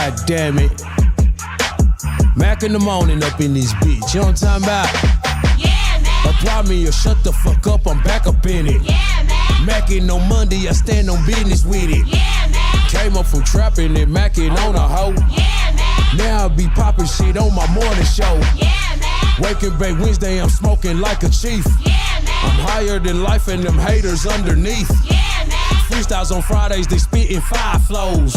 God damn it. Mack in the morning up in this bitch. You know what I'm talking about? Yeah, man. Apply me or shut the fuck up, I'm back up in it. Yeah, man. Mackin' on Monday, I stand on business with it. Yeah, man. Came up from trapping and Mackin' on a hoe. Yeah, man. Now I be poppin' shit on my morning show. Yeah, man. Waking back Wednesday, I'm smoking like a chief. Yeah, man. I'm higher than life and them haters underneath. Yeah, man. Freestyles on Fridays, they spittin' 5 flows.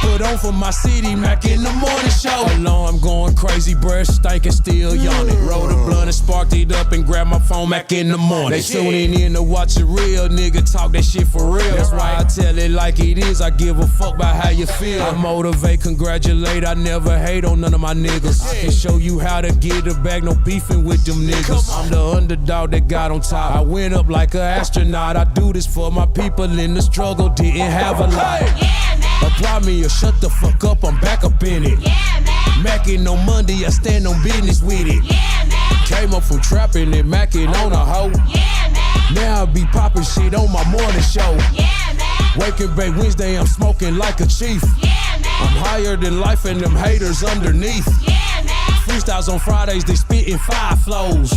Put on for my city, Mack in the morning show. Alarm going crazy, breath stinking, still yawning. Roll the blunt and sparked it up and grab my phone, Mack in the morning. They tuning in to watch a real nigga talk that shit for real. That's why I tell it like it is, I give a fuck about how you feel. I motivate, congratulate, I never hate on none of my niggas. I can show you how to get it back, no beefing with them niggas. I'm the underdog that got on top. I went up like an astronaut. I do this for my people in the struggle, didn't have a lot. Yeah, man. Apply me or shut the fuck up, I'm back up in it. Yeah, man. Mackin' on Monday, I stand on business with it. Yeah, man. Came up from trapping and Mackin' on a hoe. Yeah, man. Now I be poppin' shit on my morning show. Yeah, man. Waking back Wednesday, I'm smoking like a chief. Yeah, man. I'm higher than life and them haters underneath. Yeah, man. Freestyles on Fridays, they spittin' 5 flows.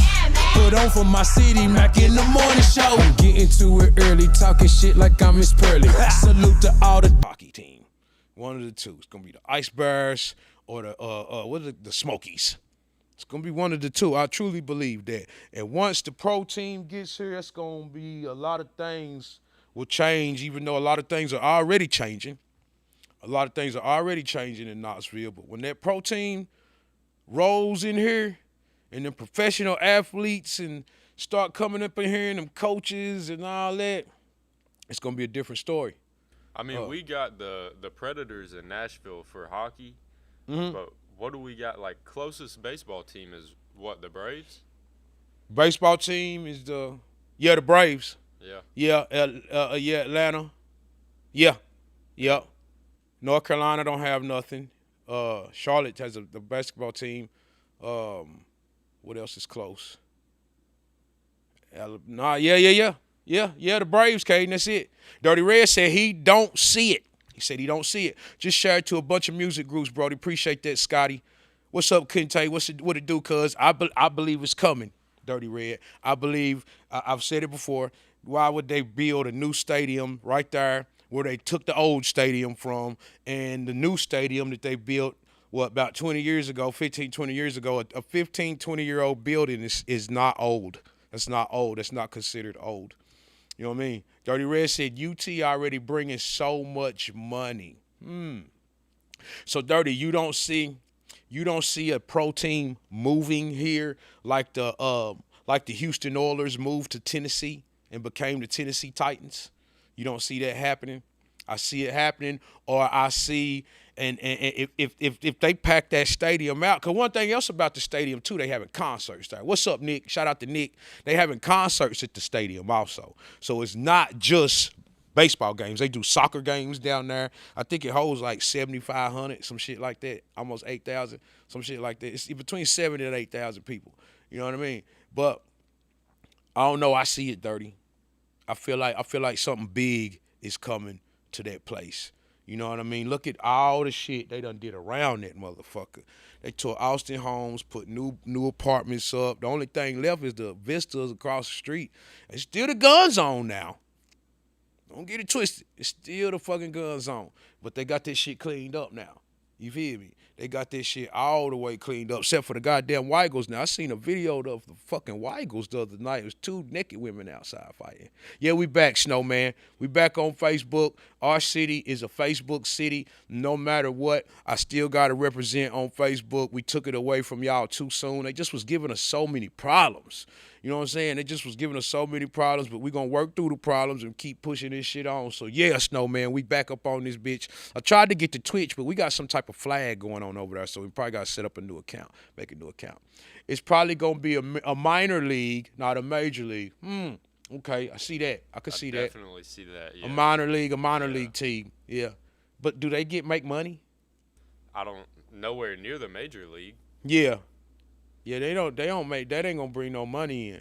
Put on for my city, Mack in the morning show. I'm getting to it early, talking shit like I'm Miss Pearly. Salute to all the hockey team. One of the two. It's gonna be the Ice Bears or the Smokies. It's gonna be one of the two. I truly believe that. And once the pro team gets here, it's gonna be a lot of things will change, even though a lot of things are already changing. A lot of things are already changing in Knoxville. But when that pro team rolls in here and the professional athletes and start coming up in here and them coaches and all that, it's gonna be a different story. I mean, we got the Predators in Nashville for hockey, but what do we got? Like, closest baseball team is what, the Braves? Baseball team is the Braves. Yeah. Yeah, Atlanta. Yeah. North Carolina don't have nothing. Charlotte has the basketball team. What else is close? Yeah, the Braves, Caden, that's it. Dirty Red said he don't see it. He said he don't see it. Just share it to a bunch of music groups, Brody. Appreciate that, Scotty. What's up, Kente? What it do, cuz? I believe it's coming, Dirty Red. I believe, I've said it before, why would they build a new stadium right there where they took the old stadium from, and the new stadium that they built, about 20 years ago, 15, 20 years ago, a 15, 20-year-old building is not old. That's not old. That's not considered old. You know what I mean? Dirty Red said UT already bringing so much money. So Dirty, you don't see a pro team moving here like the Houston Oilers moved to Tennessee and became the Tennessee Titans. You don't see that happening. I see it happening, or I see and if they pack that stadium out, because one thing else about the stadium too, they having concerts there. What's up, Nick? Shout out to Nick. They having concerts at the stadium also. So it's not just baseball games. They do soccer games down there. I think it holds like 7,500, some shit like that, almost 8,000, some shit like that. It's between 7,000 and 8,000 people. You know what I mean? But I don't know. I see it, Dirty. I feel like something big is coming to that place. You know what I mean? Look at all the shit they done did around that motherfucker. They tore Austin Homes, put new apartments up. The only thing left is the vistas across the street. It's still the gun zone now. Don't get it twisted. It's still the fucking gun zone. But they got this shit cleaned up now. You feel me? They got this shit all the way cleaned up, except for the goddamn Weigels now. I seen a video of the fucking Weigels the other night. It was 2 naked women outside fighting. Yeah, we back, Snowman. We back on Facebook. Our city is a Facebook city. No matter what, I still got to represent on Facebook. We took it away from y'all too soon. They just was giving us so many problems. You know what I'm saying? They just was giving us so many problems, but we're going to work through the problems and keep pushing this shit on. So, yeah, Snowman, we back up on this bitch. I tried to get to Twitch, but we got some type of flag going on over there, so we probably got to set up a new account, make a new account. It's probably going to be a minor league, not a major league. Okay, I see that. I can see that. Definitely see that, yeah. A minor league team, yeah. But do they make money? I don't, nowhere near the major league. Yeah. Yeah, they don't make, that ain't gonna bring no money in.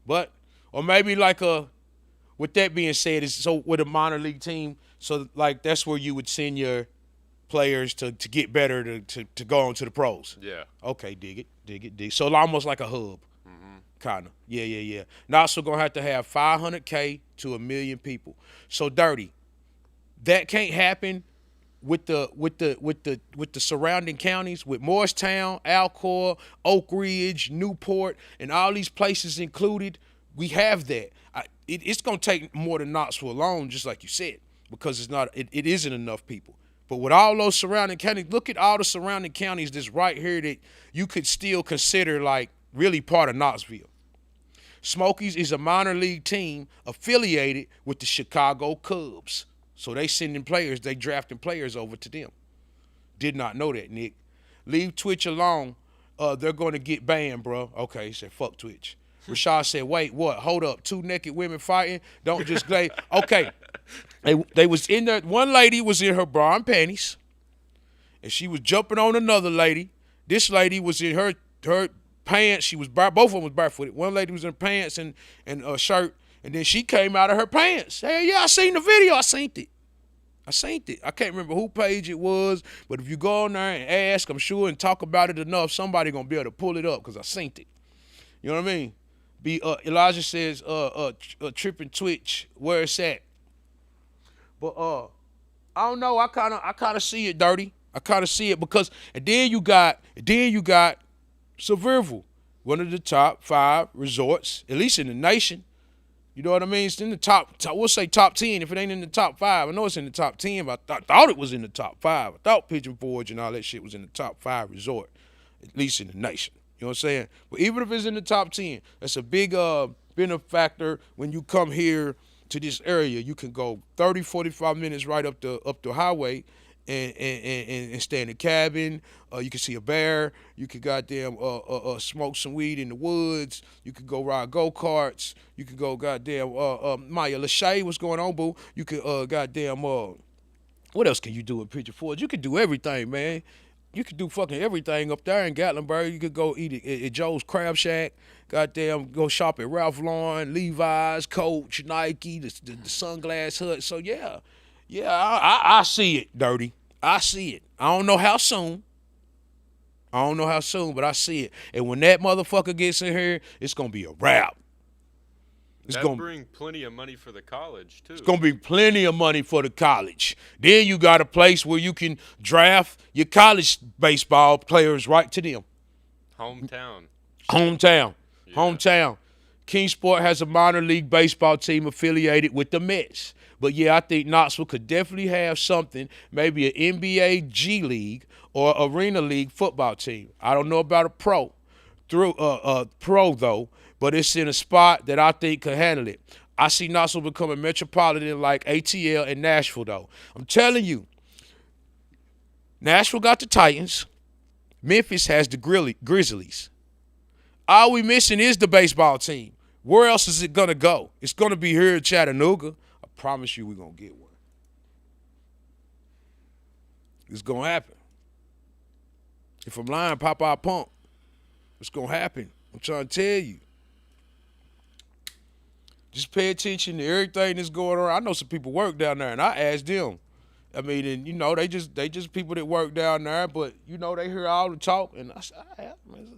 But, or maybe like with that being said, it's so with a minor league team, so like that's where you would send your players to get better to go on to the pros. Yeah. Okay, dig it. So almost like a hub, kind of. Yeah. Knoxville gonna have 500K to 1 million people. So Dirty, that can't happen with the surrounding counties, with Morristown, Alcoa, Oak Ridge, Newport, and all these places included. We have that. It's gonna take more than Knoxville alone, just like you said, because it isn't enough people. But with all those surrounding counties, look at all the surrounding counties that's right here that you could still consider like really part of Knoxville. Smokies is a minor league team affiliated with the Chicago Cubs. So they sending players, they drafting players over to them. Did not know that, Nick. Leave Twitch alone. They're going to get banned, bro. Okay, he said, fuck Twitch. Rashad said, wait, what? Hold up. 2 naked women fighting? Don't just play. Okay. They was in there. One lady was in her bra and panties, and she was jumping on another lady. This lady was in her pants. She was both of them was barefooted. One lady was in pants and a shirt, and then she came out of her pants. Hey, yeah, I seen the video. I seen it. I can't remember who page it was, but if you go on there and ask, I'm sure, and talk about it enough, somebody gonna be able to pull it up because I seen it. You know what I mean? Elijah says, tripping Twitch, where it's at. But I don't know. I kind of see it, Dirty. I kind of see it because, and then you got Sevierville, one of the top 5 resorts, at least in the nation. You know what I mean? It's in the top, we'll say top 10 if it ain't in the top 5. I know it's in the top 10, but I thought it was in the top 5. I thought Pigeon Forge and all that shit was in the top 5 resort, at least in the nation. You know what I'm saying? But even if it's in the top 10, that's a big benefactor when you come here to this area. You can go 30, 45 minutes right up the highway and stay in the cabin. You can see a bear. You could goddamn smoke some weed in the woods. You could go ride go-karts. You could go goddamn Maya Lachey, what's going on, boo? You could goddamn what else can you do in Pigeon Forge? You could do everything, man. You could do fucking everything up there in Gatlinburg. You could go eat at Joe's Crab Shack. Goddamn, go shop at Ralph Lauren, Levi's, Coach, Nike, the Sunglass Hut. So yeah, I see it, Dirty. I see it. I don't know how soon, but I see it. And when that motherfucker gets in here, it's gonna be a wrap. It's going to bring plenty of money for the college, too. It's going to be plenty of money for the college. Then you got a place where you can draft your college baseball players right to them. Hometown. Hometown. Kingsport has a minor league baseball team affiliated with the Mets. But, yeah, I think Knoxville could definitely have something, maybe an NBA G League or Arena League football team. I don't know about a pro, though. But it's in a spot that I think could handle it. I see Knoxville becoming metropolitan like ATL and Nashville, though. I'm telling you, Nashville got the Titans. Memphis has the Grizzlies. All we missing is the baseball team. Where else is it going to go? It's going to be here in Chattanooga. I promise you we're going to get one. It's going to happen. If I'm lying, Popeye Pump. It's going to happen. I'm trying to tell you. Just pay attention to everything that's going on. I know some people work down there, and I asked them. I mean, and they just people that work down there, but they hear all the talk, and I said,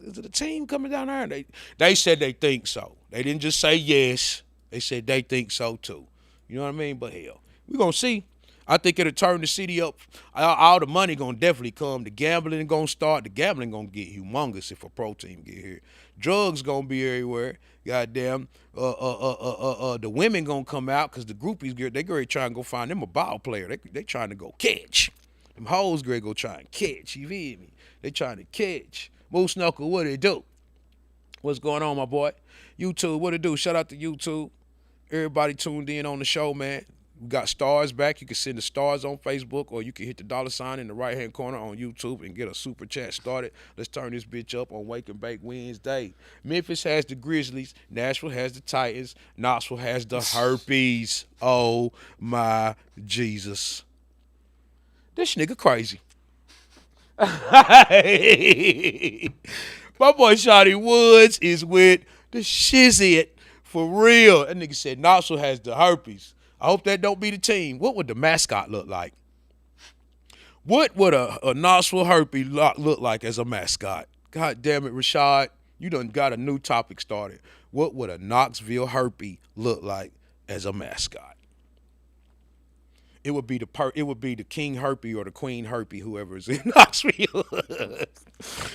is it a team coming down there? And they said they think so. They didn't just say yes. They said they think so too. You know what I mean? But hell, we're gonna see. I think it'll turn the city up. All the money gonna definitely come. The gambling gonna start. The gambling gonna get humongous if a pro team get here. Drugs gonna be everywhere. Goddamn. The women gonna come out because the groupies they gonna try and go find them a ball player. They trying to go catch. Them hoes gonna go try and catch. You feel me? They trying to catch. Moose Knuckle, what it do? What's going on, my boy? YouTube, what it do? Shout out to YouTube. Everybody tuned in on the show, man. We got stars back. You can send the stars on Facebook, or you can hit the $ in the right-hand corner on YouTube and get a super chat started. Let's turn this bitch up on Wake and Bake Wednesday. Memphis has the Grizzlies. Nashville has the Titans. Knoxville has the Herpes. Oh, my Jesus. This nigga crazy. My boy Shawty Woods is with the shizit for real. That nigga said Knoxville has the herpes. I hope that don't be the team. What would the mascot look like? What would a Knoxville Herpy look like as a mascot? God damn it, Rashad. You done got a new topic started. What would a Knoxville Herpy look like as a mascot? It would be the King Herpy or the Queen Herpy, whoever is in Knoxville.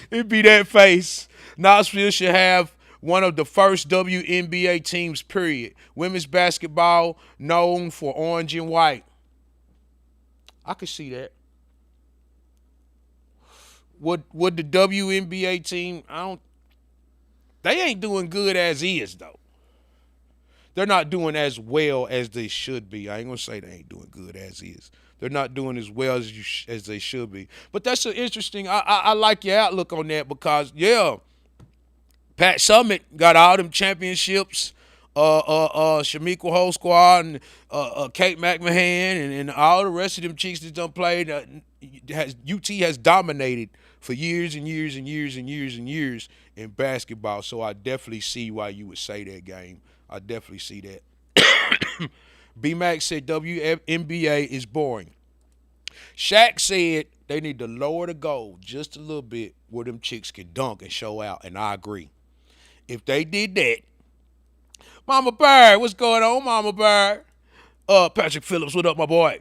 It'd be that face. Knoxville should have one of the first WNBA teams, period. Women's basketball known for orange and white. I could see that. Would the WNBA team, they ain't doing good as is, though. They're not doing as well as they should be. I ain't going to say they ain't doing good as is. They're not doing as well as they should be. But that's an interesting, I like your outlook on that because, yeah, Pat Summitt got all them championships. Shamika Whole Squad and Kate McMahon and all the rest of them chicks that done played. UT has dominated for years and years and years and years and years in basketball. So I definitely see why you would say that, game. I definitely see that. B-Mac said WNBA is boring. Shaq said they need to lower the goal just a little bit where them chicks can dunk and show out, and I agree. If they did that, Mama Bird, what's going on, Mama Bird? Patrick Phillips, what up, my boy?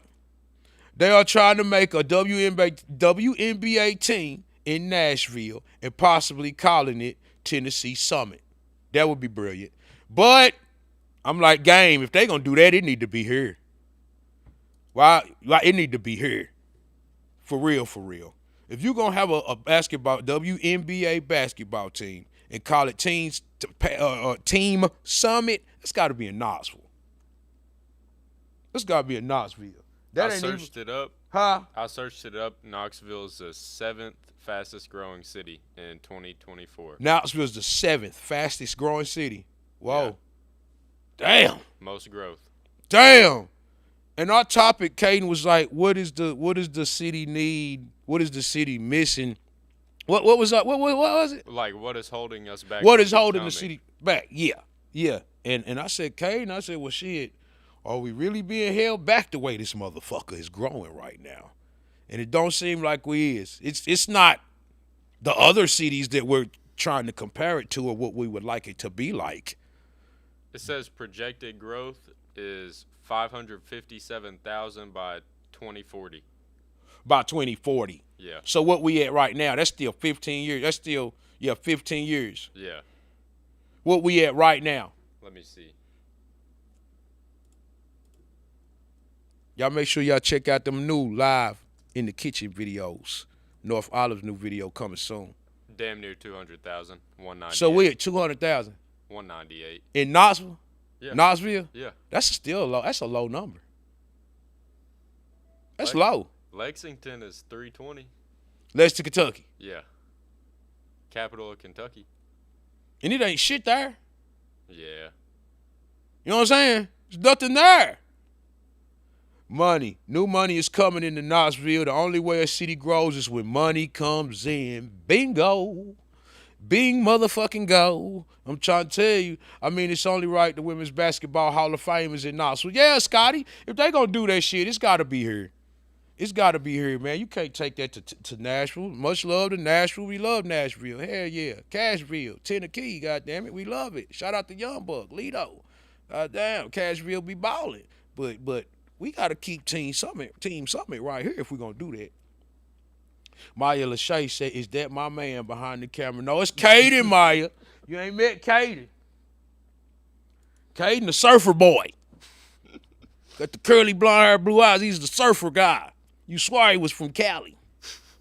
They are trying to make a WNBA team in Nashville and possibly calling it Tennessee Summit. That would be brilliant. But I'm like, game, if they going to do that, it need to be here. Why? It need to be here. For real, for real. If you're going to have a basketball, WNBA basketball team and call it Team Summit, it's got to be in Knoxville. It's got to be in Knoxville. I searched it up. Huh? I searched it up. Knoxville is the 7th fastest growing city in 2024. Knoxville is the 7th fastest growing city. Whoa. Yeah. Damn. Most growth. Damn. And our topic, Caden, was like, what is the city need? What is the city missing? What was it? Like, what is holding us back? What is holding the city back? Yeah. And I said, Caden, well, shit, are we really being held back the way this motherfucker is growing right now? And it don't seem like we is. It's not the other cities that we're trying to compare it to or what we would like it to be like. It says projected growth is 557,000 by 2040. By 2040. Yeah. So what we at right now, that's still 15 years. That's still, 15 years. Yeah. What we at right now? Let me see. Y'all make sure y'all check out them new live in the kitchen videos. North Olive's new video coming soon. Damn near 200,000. 198. So we at 200,000. 198. In Knoxville? Yeah. Knoxville? Yeah. That's still low. That's a low number. That's low. Lexington is 320. Lexington, Kentucky. Yeah. Capital of Kentucky. And it ain't shit there. Yeah. You know what I'm saying? There's nothing there. Money. New money is coming into Knoxville. The only way a city grows is when money comes in. Bingo. Bing motherfucking go. I'm trying to tell you. I mean, it's only right the Women's Basketball Hall of Fame is in Knoxville. Yeah, Scotty, if they gonna do that shit, it's got to be here. It's got to be here, man. You can't take that to Nashville. Much love to Nashville. We love Nashville. Hell yeah. Cashville, Tennessee, goddammit. We love it. Shout out to Young Buck, Lido. Goddamn, Cashville be balling. But we got to keep Team Summit right here if we're going to do that. Maya Lachey said, is that my man behind the camera? No, it's Caden, Maya. You ain't met Caden. Caden, the surfer boy. Got the curly blonde hair, blue eyes. He's the surfer guy. You swear he was from Cali.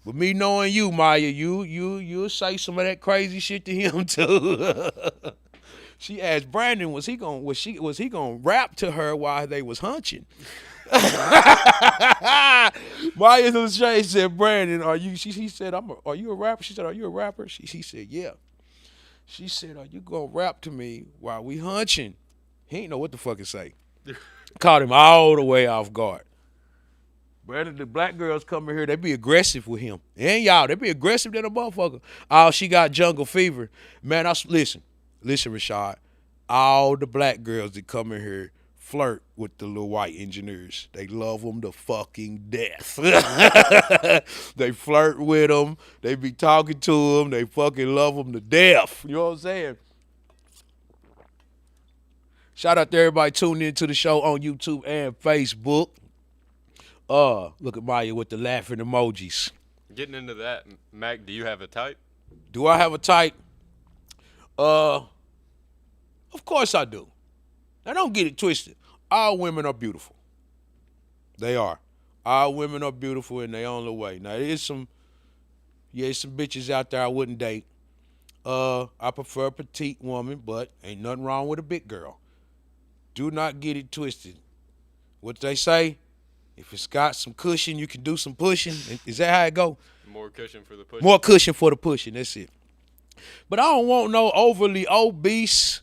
But me knowing you, Maya, you'll say some of that crazy shit to him too. She asked Brandon, was he gonna rap to her while they was hunching? Maya Lachey said, Brandon, are you? He said, are you a rapper? She said, are you a rapper? She said, yeah. She said, are you gonna rap to me while we hunching? He ain't know what the fuck to say. Caught him all the way off guard. Brandon, the black girls come in here, they be aggressive with him. And y'all, they be aggressive than a motherfucker. Oh, she got jungle fever. Man, listen, Rashad. All the black girls that come in here flirt with the little white engineers. They love them to fucking death. They flirt with them. They be talking to them. They fucking love them to death. You know what I'm saying? Shout out to everybody tuning into the show on YouTube and Facebook. Look at Maya with the laughing emojis. Getting into that, Mac, do you have a type? Do I have a type? Of course I do. Now don't get it twisted. All women are beautiful. They are. All women are beautiful in their own way. Now there's some bitches out there I wouldn't date. I prefer a petite woman, but ain't nothing wrong with a big girl. Do not get it twisted. What they say, if it's got some cushion, you can do some pushing. Is that how it go? More cushion for the push. More cushion for the pushing. That's it. But I don't want no overly obese,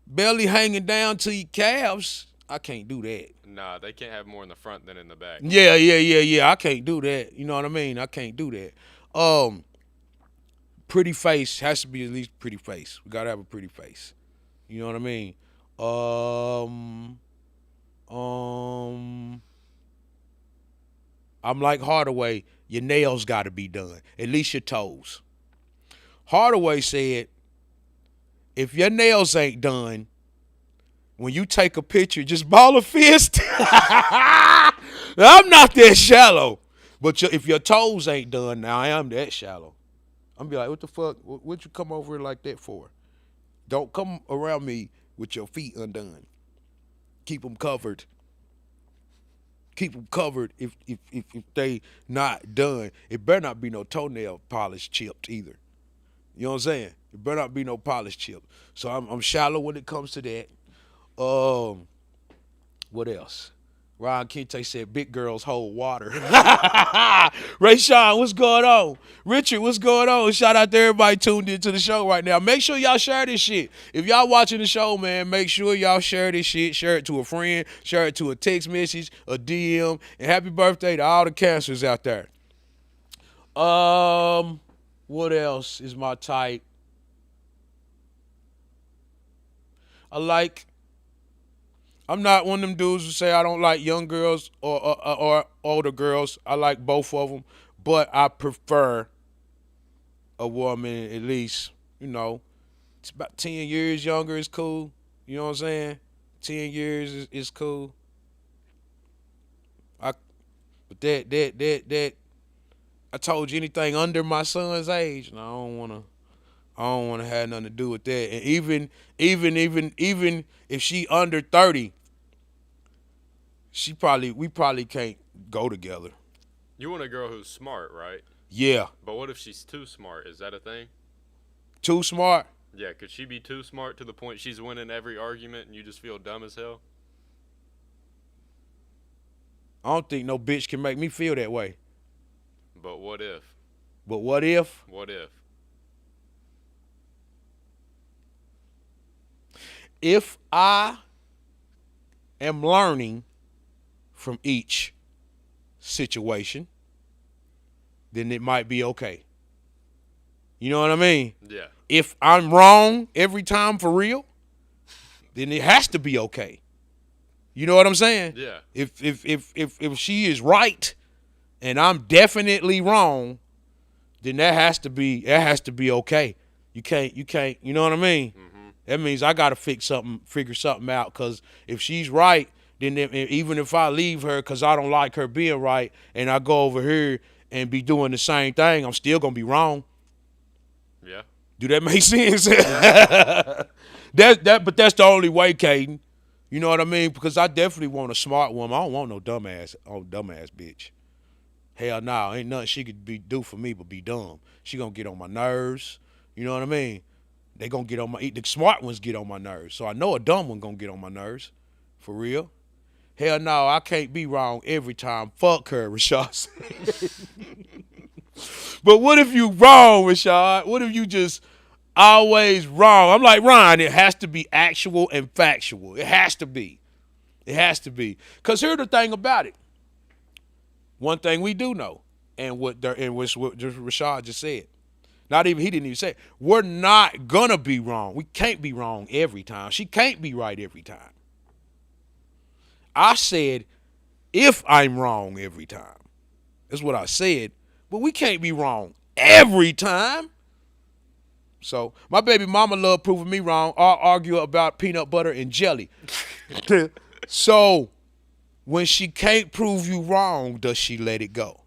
belly hanging down to your calves. I can't do that. Nah, they can't have more in the front than in the back. Yeah. I can't do that. You know what I mean? I can't do that. Pretty face has to be at least pretty face. We gotta have a pretty face. You know what I mean? I'm like Hardaway. Your nails gotta be done. At least your toes. Hardaway said, if your nails ain't done, when you take a picture, just ball a fist. I'm not that shallow. But if your toes ain't done, now I am that shallow. I'm be like, what the fuck? What'd you come over here like that for? Don't come around me with your feet undone. Keep them covered. Keep them covered if they not done. It better not be no toenail polish chipped either. You know what I'm saying? It better not be no polish chip. So I'm shallow when it comes to that. What else? Ron Kente said, big girls hold water. Ray Sean, what's going on? Richard, what's going on? Shout out to everybody tuned into the show right now. Make sure y'all share this shit. If y'all watching the show, man, make sure y'all share this shit. Share it to a friend. Share it to a text message, a DM. And happy birthday to all the cancers out there. What else is my type? I'm not one of them dudes who say I don't like young girls or older girls. I like both of them, but I prefer a woman at least, it's about 10 years younger is cool. You know what I'm saying? 10 years is cool. But that I told you anything under my son's age, and I don't want to have nothing to do with that. And even if she under 30, we probably can't go together. You want a girl who's smart, right? Yeah. But what if she's too smart? Is that a thing? Too smart? Yeah, could she be too smart to the point she's winning every argument and you just feel dumb as hell? I don't think no bitch can make me feel that way. But what if? But what if? What if? If I am learning from each situation, then it might be okay. You know what I mean? Yeah. If I'm wrong every time for real, then it has to be okay. You know what I'm saying? Yeah. If she is right and I'm definitely wrong, then that has to be okay. You can't, you know what I mean? Mm-hmm. That means I got to figure something out, because if she's right, then even if I leave her because I don't like her being right and I go over here and be doing the same thing, I'm still going to be wrong. Yeah. Do that make sense? But that's the only way, Caden. You know what I mean? Because I definitely want a smart woman. I don't want no dumbass bitch. Hell no, ain't nothing she could do for me but be dumb. She gonna get on my nerves. You know what I mean? They gonna get on the smart ones get on my nerves. So I know a dumb one gonna get on my nerves. For real. Hell no, I can't be wrong every time. Fuck her, Rashad. But what if you wrong, Rashad? What if you just always wrong? I'm like, Ryan, it has to be actual and factual. It has to be. It has to be. Because here's the thing about it. One thing we do know, and what Rashad just said, he didn't even say it. We're not gonna be wrong. We can't be wrong every time. She can't be right every time. I said, if I'm wrong every time. That's what I said. But we can't be wrong every time. So my baby mama love proving me wrong. I'll argue about peanut butter and jelly. So when she can't prove you wrong, does she let it go?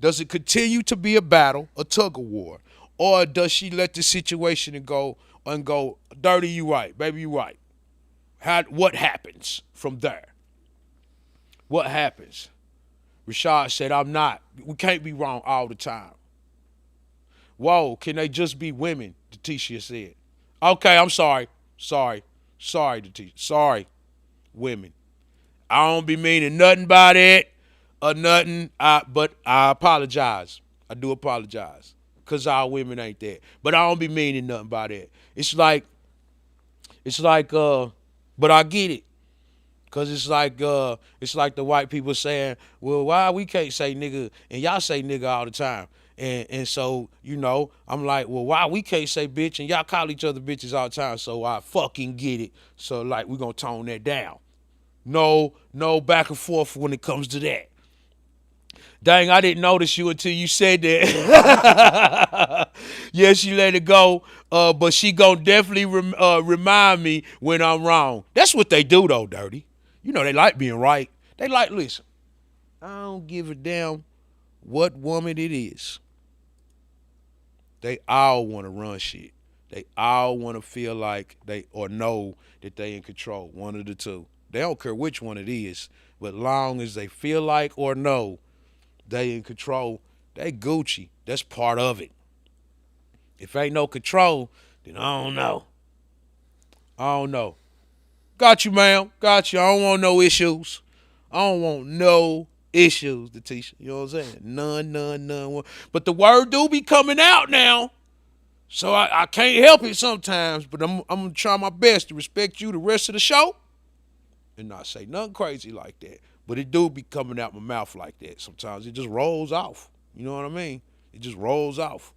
Does it continue to be a battle, a tug of war? Or does she let the situation go, dirty, you right, baby, you right? What happens from there? What happens? Rashad said, I'm not. We can't be wrong all the time. Whoa, can they just be women? Letitia said. Okay, I'm sorry. Sorry, Letitia. Sorry, women. I don't be meaning nothing by that or nothing, but I apologize. I do apologize. Because our women ain't that. But I don't be meaning nothing by that. It's like, but I get it. Cause it's like the white people saying, well, why we can't say nigga and y'all say nigga all the time. And so, I'm like, well, why we can't say bitch and y'all call each other bitches all the time, so I fucking get it. So like we're gonna tone that down. No back and forth when it comes to that. Dang, I didn't notice you until you said that. Yeah, she let it go, but she gonna definitely remind me when I'm wrong. That's what they do though, Dirty. They like being right. They like, listen, I don't give a damn what woman it is. They all want to run shit. They all want to feel like or know that they in control, one of the two. They don't care which one it is, but long as they feel like or know they in control, they Gucci. That's part of it. If ain't no control, then I don't know. Got you, ma'am. Got you. I don't want no issues. I don't want no issues, Letitia. You know what I'm saying? None. But the word do be coming out now. So I can't help it sometimes, but I'm going to try my best to respect you the rest of the show and not say nothing crazy like that. But it do be coming out my mouth like that. Sometimes it just rolls off. You know what I mean? It just rolls off.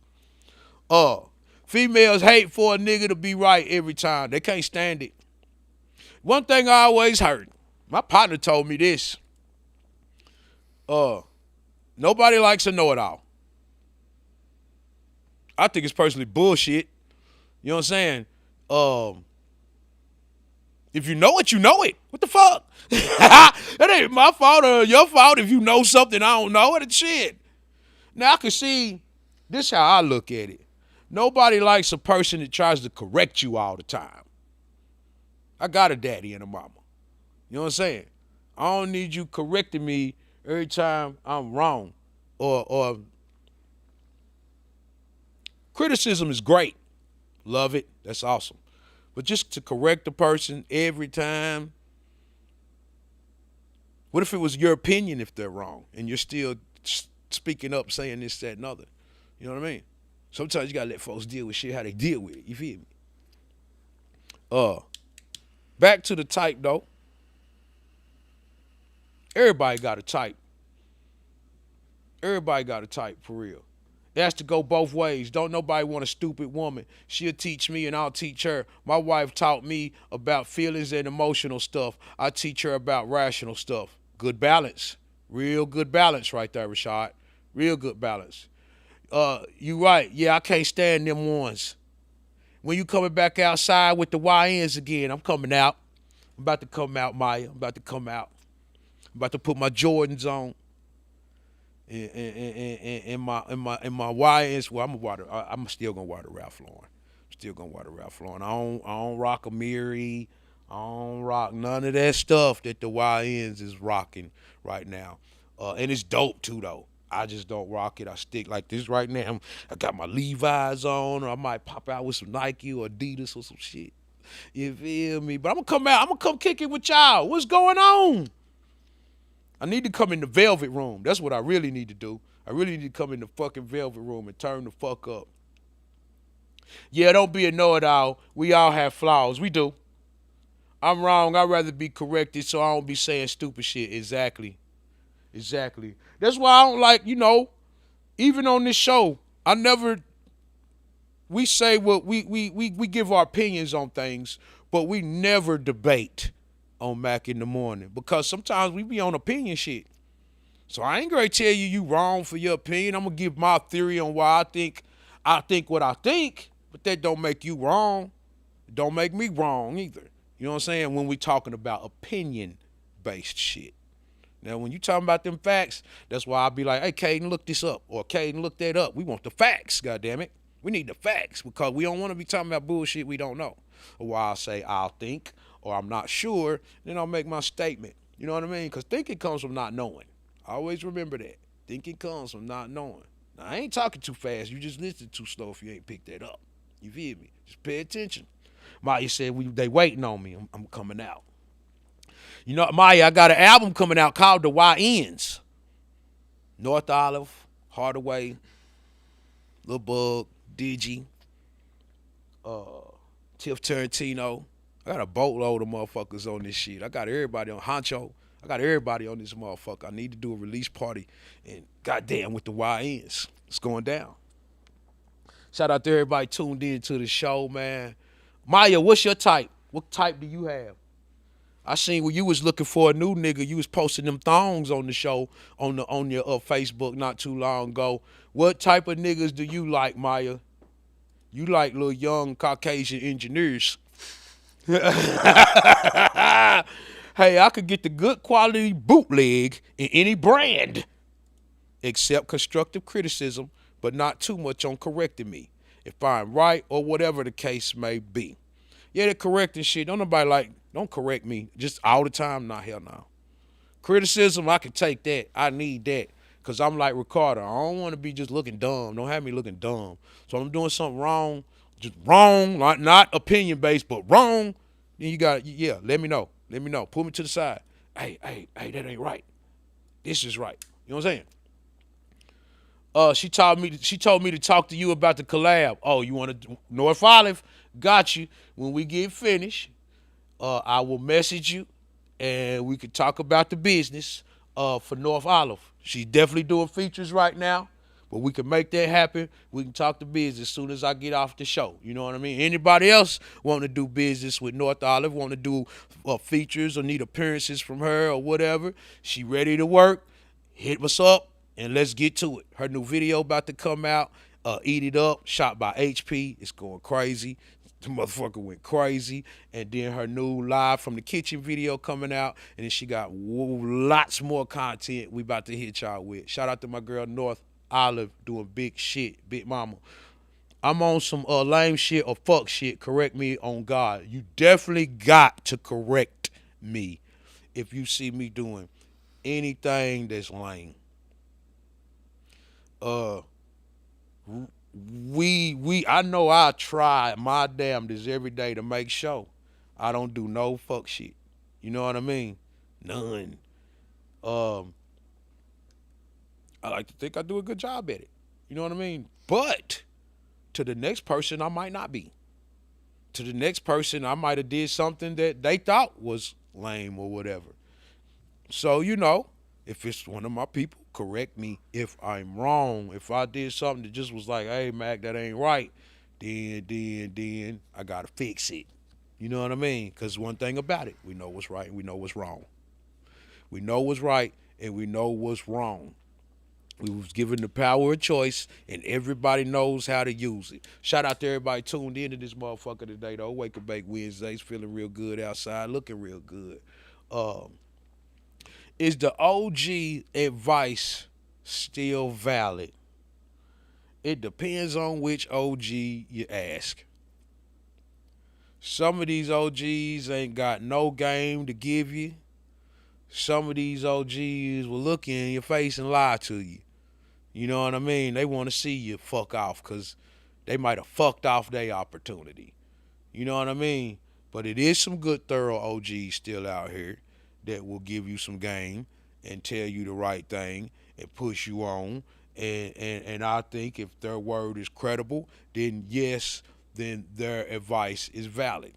Females hate for a nigga to be right every time. They can't stand it. One thing I always heard, my partner told me this. Nobody likes a know-it-all. I think it's personally bullshit. You know what I'm saying? If you know it, you know it. What the fuck? That ain't my fault or your fault if you know something I don't know. It's shit. Now I can see, this is how I look at it. Nobody likes a person that tries to correct you all the time. I got a daddy and a mama. You know what I'm saying? I don't need you correcting me every time I'm wrong. Or criticism is great. Love it. That's awesome. But just to correct a person every time, what if it was your opinion if they're wrong and you're still speaking up, saying this, that, and other? You know what I mean? Sometimes you gotta let folks deal with shit how they deal with it. You feel me? Back to the type though. Everybody got a type. Everybody got a type for real. It has to go both ways. Don't nobody want a stupid woman. She'll teach me and I'll teach her. My wife taught me about feelings and emotional stuff. I teach her about rational stuff. Good balance. Real good balance right there, Rashad. Real good balance. You right. Yeah, I can't stand them ones. When you coming back outside with the YNs again, I'm coming out. I'm about to come out, Maya. I'm about to come out. I'm about to put my Jordans on. In my YNs, well, I'm still gonna water Ralph Lauren. I don't rock a Miri. I don't rock none of that stuff that the YNs is rocking right now. And it's dope too though. I just don't rock it. I stick like this right now. I got my Levi's on, or I might pop out with some Nike or Adidas or some shit. You feel me? But I'm gonna come out. I'm gonna come kick it with y'all. What's going on? I need to come in the velvet room. That's what I really need to do. I really need to come in the fucking velvet room and turn the fuck up. Yeah, don't be a know-it-all. We all have flaws. We do. I'm wrong. I'd rather be corrected so I don't be saying stupid shit. Exactly. That's why I don't like, even on this show, we say what we give our opinions on things, but we never debate on Mack in the morning, because sometimes we be on opinion shit. So I ain't gonna tell you wrong for your opinion. I'm gonna give my theory on why I think what I think, but that don't make you wrong. It don't make me wrong either. You know what I'm saying? When we talking about opinion based shit. Now, when you talking about them facts, that's why I'll be like, hey, Caden, look this up. Or Caden, look that up. We want the facts, goddammit. We need the facts because we don't want to be talking about bullshit we don't know. Or why I'll say, I'll think, or I'm not sure, then I'll make my statement. You know what I mean? Because thinking comes from not knowing. Always remember that. Thinking comes from not knowing. Now, I ain't talking too fast. You just listen too slow if you ain't picked that up. You feel me? Just pay attention. Maya said, they waiting on me. I'm coming out. You know, Maya, I got an album coming out called The YNs. North Olive, Hardaway, Lil Bug, Digi, Tiff Tarantino. I got a boatload of motherfuckers on this shit. I got everybody on Honcho. I got everybody on this motherfucker. I need to do a release party. And goddamn with the YNs. It's going down. Shout out to everybody tuned in to the show, man. Maya, what's your type? What type do you have? I seen when you was looking for a new nigga, you was posting them thongs on the show on your Facebook not too long ago. What type of niggas do you like, Maya? You like little young Caucasian engineers. Hey, I could get the good quality bootleg in any brand, except constructive criticism, but not too much on correcting me if I'm right or whatever the case may be. Yeah, the correcting shit. Don't correct me just all the time. Nah, hell no. Criticism, I can take that. I need that. Because I'm like Ricardo. I don't want to be just looking dumb. Don't have me looking dumb. So I'm doing something wrong, just wrong, not opinion-based, but wrong, then you got, yeah, let me know. Let me know. Pull me to the side. Hey, that ain't right. This is right. You know what I'm saying? She told me to talk to you about the collab. Oh, you want to North Olive? Got you. When we get finished, I will message you, and we could talk about the business for North Olive. She's definitely doing features right now, but we can make that happen. We can talk the business as soon as I get off the show. You know what I mean? Anybody else want to do business with North Olive, want to do features or need appearances from her or whatever, she ready to work. Hit us up, and let's get to it. Her new video about to come out, Eat It Up, shot by HP. It's going crazy. The motherfucker went crazy. And then her new Live from the Kitchen video coming out. And then she got lots more content we about to hit y'all with. Shout out to my girl North Olive doing big shit, big mama. I'm on some lame shit or fuck shit. Correct me on God. You definitely got to correct me if you see me doing anything that's lame. I know I try my damnedest every day to make sure I don't do no fuck shit. You know what I mean? None. I like to think I do a good job at it. You know what I mean? But to the next person, I might not be. To the next person, I might have did something that they thought was lame or whatever. So, you know, if it's one of my people, correct me if I'm wrong. If I did something that just was like, hey, Mac, that ain't right, then I got to fix it. You know what I mean? Because one thing about it, we know what's right and we know what's wrong. We know what's right and we know what's wrong. We was given the power of choice, and everybody knows how to use it. Shout out to everybody tuned in to this motherfucker today, though. Wake and Bake Wednesdays, feeling real good outside, looking real good. Is the OG advice still valid? It depends on which OG you ask. Some of these OGs ain't got no game to give you. Some of these OGs will look you in your face and lie to you. You know what I mean? They want to see you fuck off because they might have fucked off their opportunity. You know what I mean? But it is some good, thorough OGs still out here that will give you some game and tell you the right thing and push you on. And I think if their word is credible, then yes, then their advice is valid.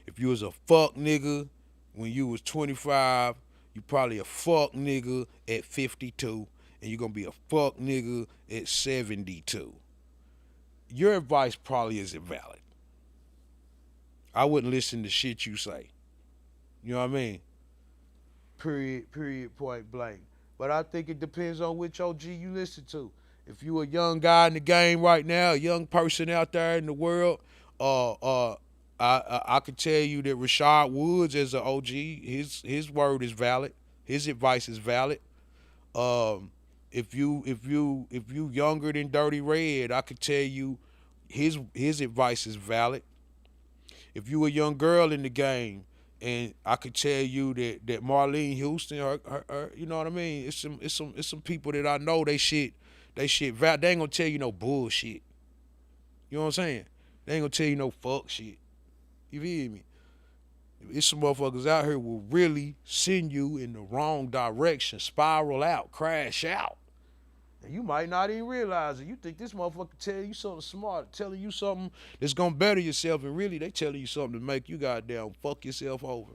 If you was a fuck nigga when you was 25, you probably a fuck nigga at 52, and you're going to be a fuck nigga at 72. Your advice probably isn't valid. I wouldn't listen to shit you say. You know what I mean? Period, point blank. But I think it depends on which OG you listen to. If you a young guy in the game right now, a young person out there in the world, uh, uh, I can tell you that Rashad Woods as an OG, his word is valid, his advice is valid. Um, if you younger than Dirty Red, I could tell you his advice is valid. If you a young girl in the game, and I could tell you that Marlene Houston, you know what I mean. It's some people that I know they shit valid. They ain't gonna tell you no bullshit. You know what I'm saying? They ain't gonna tell you no fuck shit. You feel me? It's some motherfuckers out here will really send you in the wrong direction, spiral out, crash out. And you might not even realize it. You think this motherfucker tell you something smart, telling you something that's gonna better yourself, and really they telling you something to make you goddamn fuck yourself over.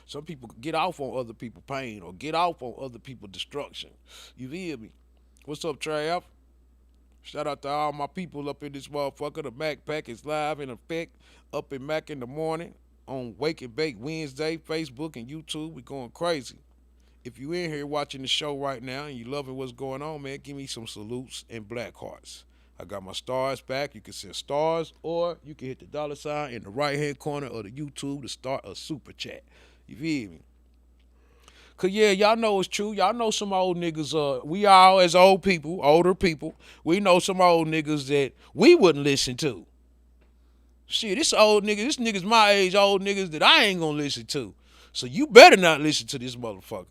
Some people get off on other people's pain or get off on other people's destruction. You feel me? What's up, Trav? Shout out to all my people up in this motherfucker. The Mack Pack is live in effect up in Mack in the morning on Wake and Bake Wednesday, Facebook and YouTube. We going crazy. If you in here watching the show right now and you loving what's going on, man, give me some salutes and black hearts. I got my stars back. You can send stars or you can hit the dollar sign in the right hand corner of the YouTube to start a super chat. You feel me? Cause yeah, y'all know it's true. Y'all know some old niggas. We all as old people, older people, we know some old niggas that we wouldn't listen to. Shit, this nigga's my age, old niggas that I ain't gonna listen to. So you better not listen to this motherfucker.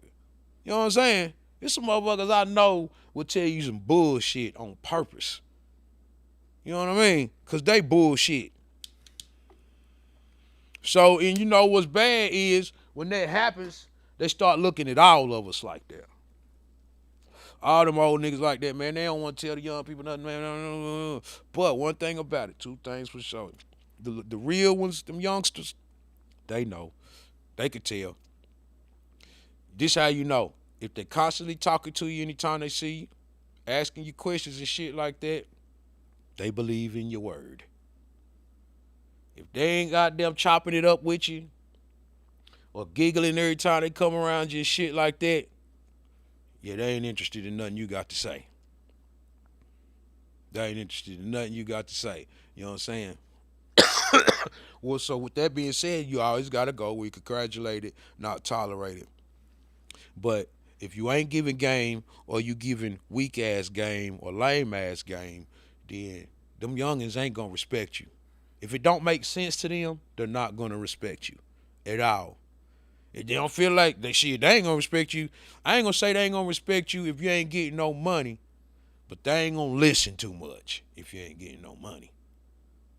You know what I'm saying? There's some motherfuckers I know will tell you some bullshit on purpose. You know what I mean? Cause they bullshit. So, and you know what's bad is when that happens, they start looking at all of us like that. All them old niggas like that, man, they don't want to tell the young people nothing, man. No. But one thing about it, two things for sure. The real ones, them youngsters, they know. They could tell. This how you know. If they constantly talking to you anytime they see you, asking you questions and shit like that, they believe in your word. If they ain't got them chopping it up with you or giggling every time they come around you and shit like that, yeah, they ain't interested in nothing you got to say. They ain't interested in nothing you got to say. You know what I'm saying? Well, so with that being said, you always got to go. We congratulate it, not tolerate it. But if you ain't giving game or you giving weak ass game or lame ass game, then them youngins ain't gonna respect you. If it don't make sense to them, they're not gonna respect you at all. If they don't feel like they ain't gonna respect you. I ain't gonna say they ain't gonna respect you if you ain't getting no money, but they ain't gonna listen too much if you ain't getting no money.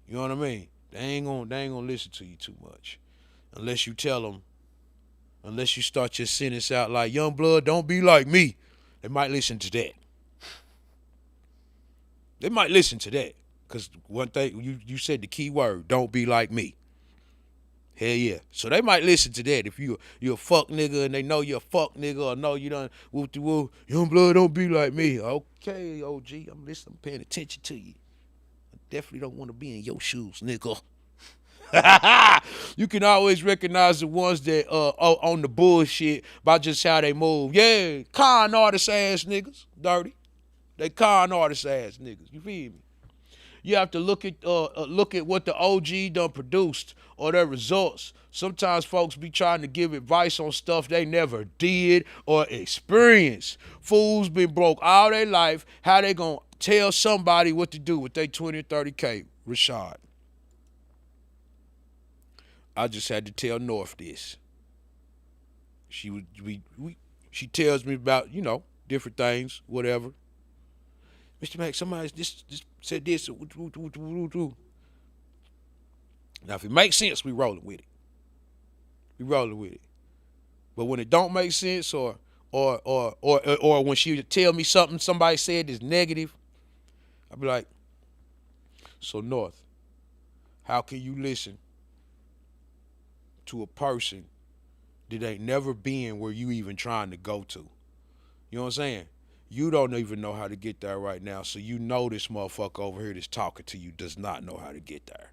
You know what I mean? They ain't gonna listen to you too much unless you tell them. Unless you start your sentence out like, young blood, don't be like me. They might listen to that. They might listen to that. Because one thing, you said the key word, don't be like me. Hell yeah. So they might listen to that. If you're a fuck nigga and they know you're a fuck nigga or know you done whoop de whoop, young blood, don't be like me. Okay, OG, I'm listening, I'm paying attention to you. I definitely don't want to be in your shoes, nigga. You can always recognize the ones that on the bullshit by just how they move. Yeah, con artist ass niggas, dirty. They con artist ass niggas. You feel me? You have to look at what the OG done produced or their results. Sometimes folks be trying to give advice on stuff they never did or experienced. Fools been broke all their life. How they gonna tell somebody what to do with their 20 or 30K? Rashad. I just had to tell North this. She tells me about, different things, whatever. Mr. Mack, somebody just said this. Now, if it makes sense, we rolling with it. But when it don't make sense, or when she tell me something somebody said is negative, I be like, so North, how can you listen to a person that ain't never been where you even trying to go to? You know what I'm saying? You don't even know how to get there right now, so you know this motherfucker over here that's talking to you does not know how to get there.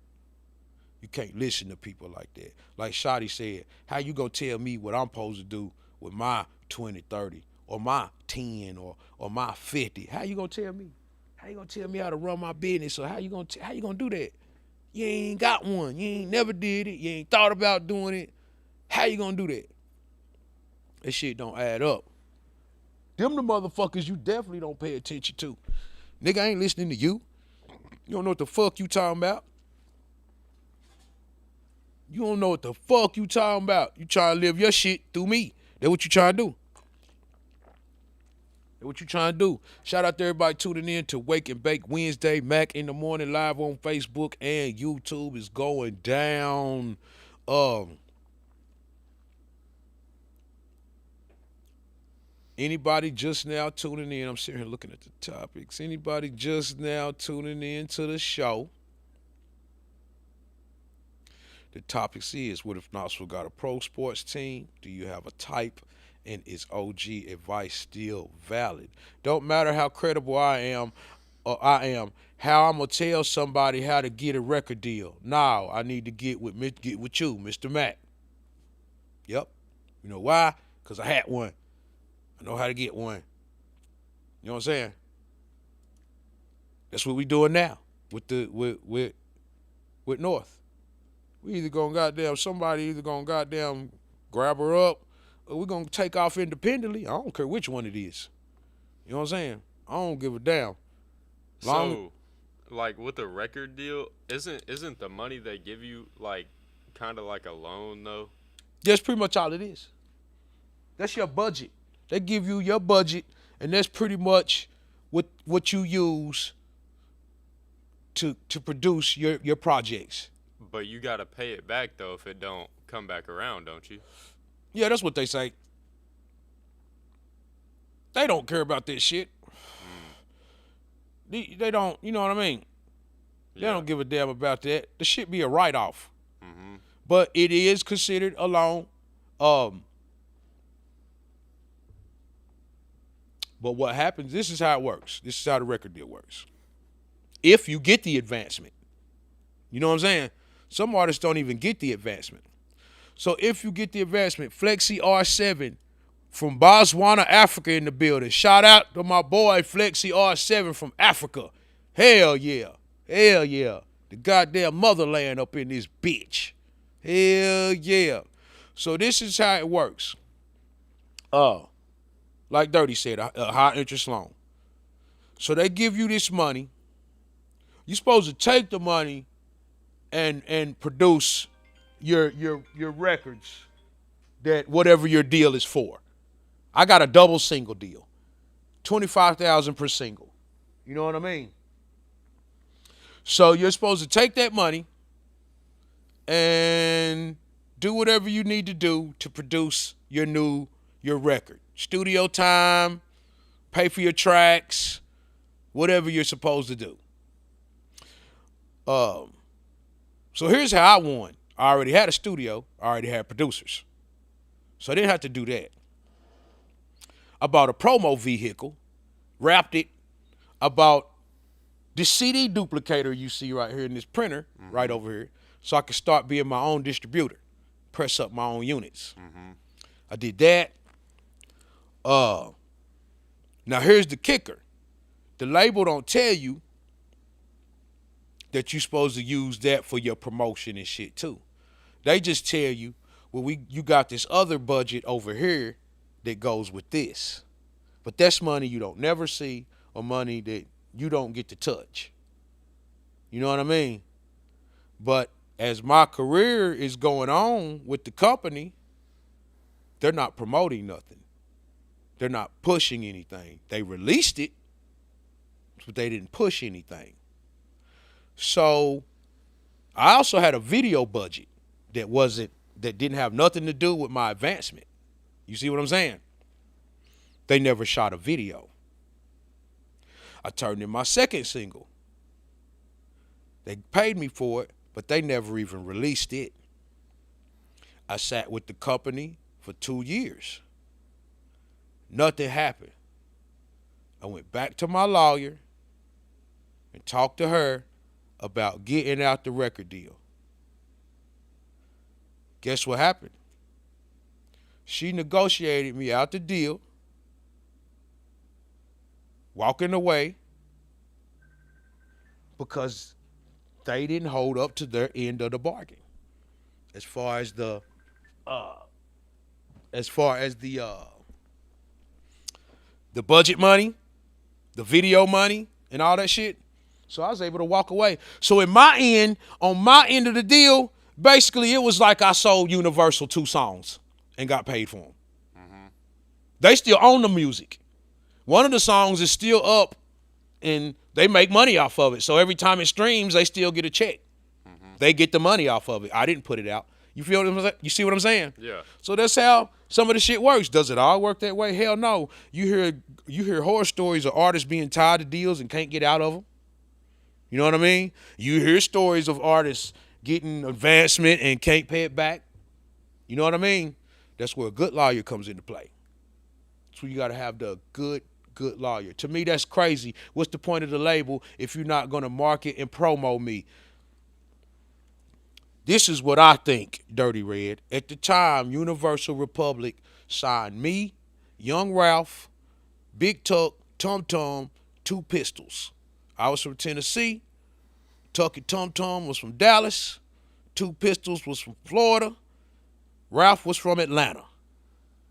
You can't listen to people like that. Like Shotty said, how you gonna tell me what I'm supposed to do with my 20, 30, or my 10, or my 50? How you gonna tell me? How you gonna tell me how to run my business? Or how you gonna do that? You ain't got one. You ain't never did it. You ain't thought about doing it. How you gonna do that? That shit don't add up. Them the motherfuckers you definitely don't pay attention to. Nigga, I ain't listening to you. You don't know what the fuck you talking about. You don't know what the fuck you talking about. You trying to live your shit through me. That's what you trying to do. That's what you trying to do. Shout out to everybody tuning in to Wake and Bake Wednesday. Mack in the Morning live on Facebook and YouTube is going down. Anybody just now tuning in, I'm sitting here looking at the topics. Anybody just now tuning in to the show? The topics is, what if Knoxville got a pro sports team? Do you have a type? And is OG advice still valid? Don't matter how credible I am, how I'm going to tell somebody how to get a record deal. Now I need to get with you, Mr. Mack. Yep. You know why? Because I had one. I know how to get one. You know what I'm saying? That's what we doing now with North. We either gonna somebody either gonna grab her up, or we gonna take off independently. I don't care which one it is. You know what I'm saying? I don't give a damn. So, like with a record deal, isn't the money they give you like kind of like a loan though? That's pretty much all it is. That's your budget. They give you your budget, and that's pretty much what you use to produce your projects. But you gotta pay it back though if it don't come back around, don't you? Yeah, that's what they say. They don't care about this shit. They don't, you know what I mean? They don't give a damn about that. The shit be a write-off. Mm-hmm. But it is considered a loan. But what happens, this is how it works. This is how the record deal works. If you get the advancement. You know what I'm saying? Some artists don't even get the advancement. So if you get the advancement, Flexi R7 from Botswana, Africa in the building. Shout out to my boy Flexi R7 from Africa. Hell yeah. Hell yeah. The goddamn motherland up in this bitch. Hell yeah. So this is how it works. Like Dirty said, a high interest loan. So they give you this money. You're supposed to take the money and produce your records that whatever your deal is for. I got a double single deal. $25,000 per single. You know what I mean? So you're supposed to take that money and do whatever you need to do to produce your record. Studio time, pay for your tracks, whatever you're supposed to do. So here's how I won. I already had a studio. I already had producers. So I didn't have to do that. I bought a promo vehicle, wrapped it. I bought this CD duplicator you see right here in this printer, right over here, so I could start being my own distributor, press up my own units. I did that. Now here's the kicker. The label don't tell you that you're supposed to use that for your promotion and shit too. They just tell you, well, you got this other budget over here that goes with this. But that's money you don't never see, or money that you don't get to touch. You know what I mean? But as my career is going on with the company, they're not promoting nothing. They're not pushing anything. They released it, but they didn't push anything. So I also had a video budget that didn't have nothing to do with my advancement. You see what I'm saying? They never shot a video. I turned in my second single. They paid me for it, but they never even released it. I sat with the company for 2 years. Nothing happened. I went back to my lawyer and talked to her about getting out the record deal. Guess what happened? She negotiated me out the deal, walking away because they didn't hold up to their end of the bargain. As far as the budget money, the video money, and all that shit. So I was able to walk away. So on my end of the deal, basically it was like I sold Universal 2 songs and got paid for them. Mm-hmm. They still own the music. One of the songs is still up, and they make money off of it. So every time it streams, they still get a check. Mm-hmm. They get the money off of it. I didn't put it out. You feel what I'm saying? You see what I'm saying? Yeah. So that's how some of the shit works. Does it all work that way? Hell no. You hear horror stories of artists being tied to deals and can't get out of them. You know what I mean? You hear stories of artists getting advancement and can't pay it back. You know what I mean? That's where a good lawyer comes into play. So you got to have the good lawyer. To me, that's crazy. What's the point of the label if you're not going to market and promo me? This is what I think, Dirty Red. At the time, Universal Republic signed me, Young Ralph, Big Tuck, Tum Tum, 2 Pistols. I was from Tennessee. Tuck and Tum Tum was from Dallas. 2 Pistols was from Florida. Ralph was from Atlanta.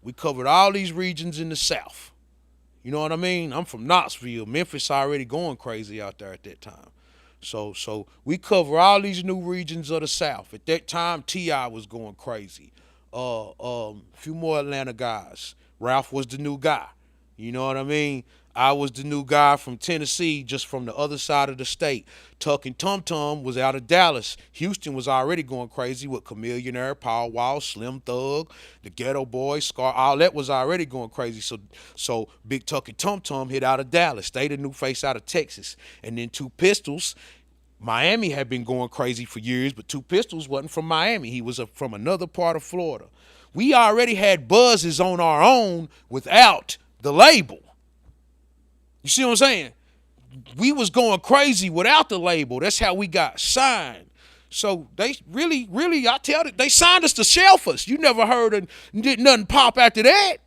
We covered all these regions in the South. You know what I mean? I'm from Knoxville. Memphis already going crazy out there at that time. So we cover all these new regions of the South. At that time, T.I. was going crazy. A few more Atlanta guys. Ralph was the new guy. You know what I mean? I was the new guy from Tennessee, just from the other side of the state. Tuck and Tum Tum was out of Dallas. Houston was already going crazy with Chamillionaire, Power Wall, Slim Thug, the Ghetto Boys, Scar. All that was already going crazy. So Big Tuck and Tum Tum hit out of Dallas. They the new face out of Texas. And then 2 Pistols. Miami had been going crazy for years, but 2 Pistols wasn't from Miami. He was from another part of Florida. We already had buzzes on our own without the label. You see what I'm saying? We was going crazy without the label. That's how we got signed. So they really, I tell you, they signed us to shelf us. You never heard of, did nothing pop after that.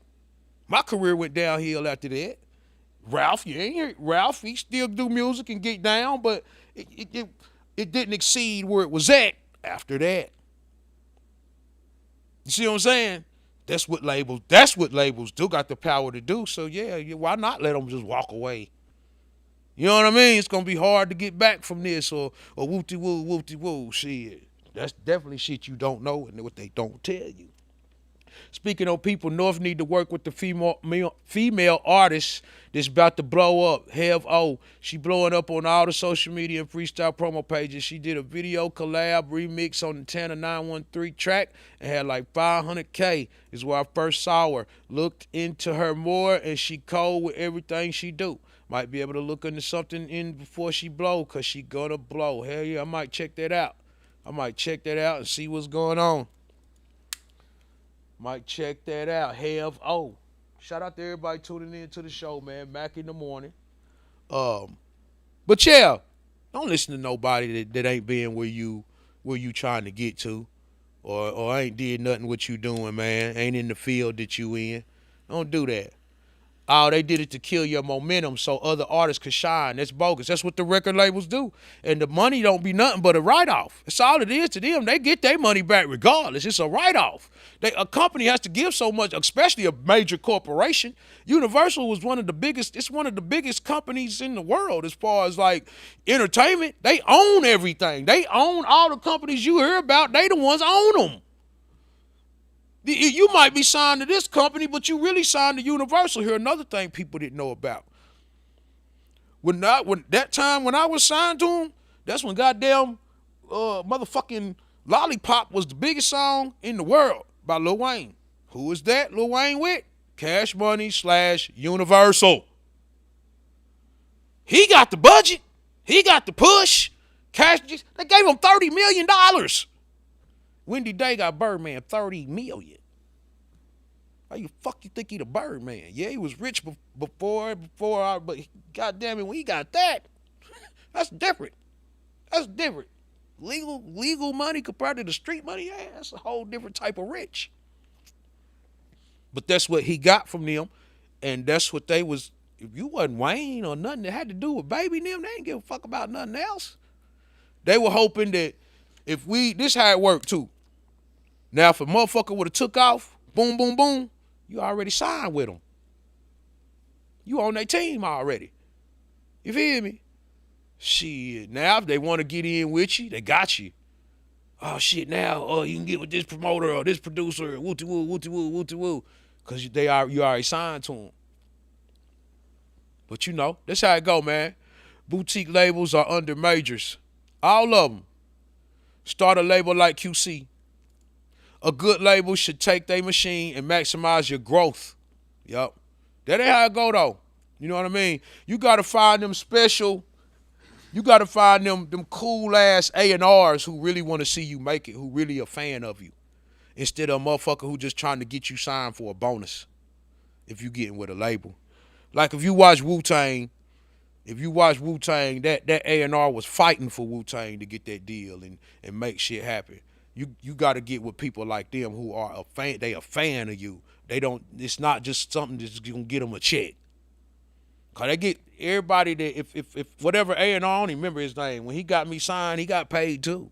My career went downhill after that. Ralph, you ain't hear Ralph. He still do music and get down, but it didn't exceed where it was at after that. You see what I'm saying? That's what labels do got the power to do. So yeah, why not let them just walk away? You know what I mean? It's gonna be hard to get back from this or whoop-de-woo. Shit. That's definitely shit you don't know and what they don't tell you. Speaking of people, North need to work with the female artists that's about to blow up. Hev O, she blowing up on all the social media and freestyle promo pages. She did a video collab remix on the Tana 913 track and had like 500K is where I first saw her. Looked into her more and she cold with everything she do. Might be able to look into something in before she blow because she gonna blow. Hell yeah, I might check that out. And see what's going on. Might check that out. Hev O. Shout out to everybody tuning in to the show, man. Mack in the morning. But yeah, don't listen to nobody that ain't been where you trying to get to, or ain't did nothing what you doing, man. Ain't in the field that you in. Don't do that. Oh, they did it to kill your momentum so other artists could shine. That's bogus. That's what the record labels do. And the money don't be nothing but a write-off. That's all it is to them. They get their money back regardless. It's a write-off. A company has to give so much, especially a major corporation. Universal was one of the biggest companies in the world as far as like entertainment. They own everything. They own all the companies you hear about. They the ones own them. You might be signed to this company, but you really signed to Universal. Here, another thing people didn't know about. When that time when I was signed to them, that's when goddamn motherfucking Lollipop was the biggest song in the world by Lil Wayne. Who is that Lil Wayne with? Cash Money / Universal. He got the budget. He got the push. They gave him $30 million. Wendy Day got Birdman $30 million. How you think he the Birdman? Yeah, he was rich before, but goddamn it, when he got that, that's different. legal money compared to the street money, yeah, that's a whole different type of rich. But that's what he got from them, and that's what they was. If you wasn't Wayne or nothing that had to do with Baby and them, they didn't give a fuck about nothing else. They were hoping that this how it worked too. Now, if a motherfucker would have took off, boom, boom, boom, you already signed with them. You on their team already. You feel me? Shit, now if they want to get in with you, they got you. Oh shit, now you can get with this promoter or this producer, woo-woo, woo-woo, woo-woo, because you already signed to them. But you know, that's how it go, man. Boutique labels are under majors. All of them. Start a label like QC. A good label should take their machine and maximize your growth. Yup. That ain't how it go, though. You know what I mean? You got to find them special. You got to find them cool-ass A&Rs who really want to see you make it, who really a fan of you, instead of a motherfucker who just trying to get you signed for a bonus if you getting with a label. Like if you watch Wu-Tang, that A&R was fighting for Wu-Tang to get that deal and make shit happen. You got to get with people like them who are a fan. They a fan of you. They don't. It's not just something that's gonna get them a check. Cause they get everybody that if whatever A&R, I don't even remember his name. When he got me signed, he got paid too.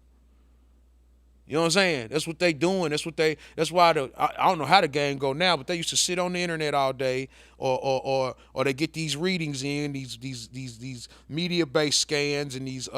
You know what I'm saying? That's what they doing. That's why I don't know how the game go now, but they used to sit on the internet all day, or they get these readings in these media based scans and these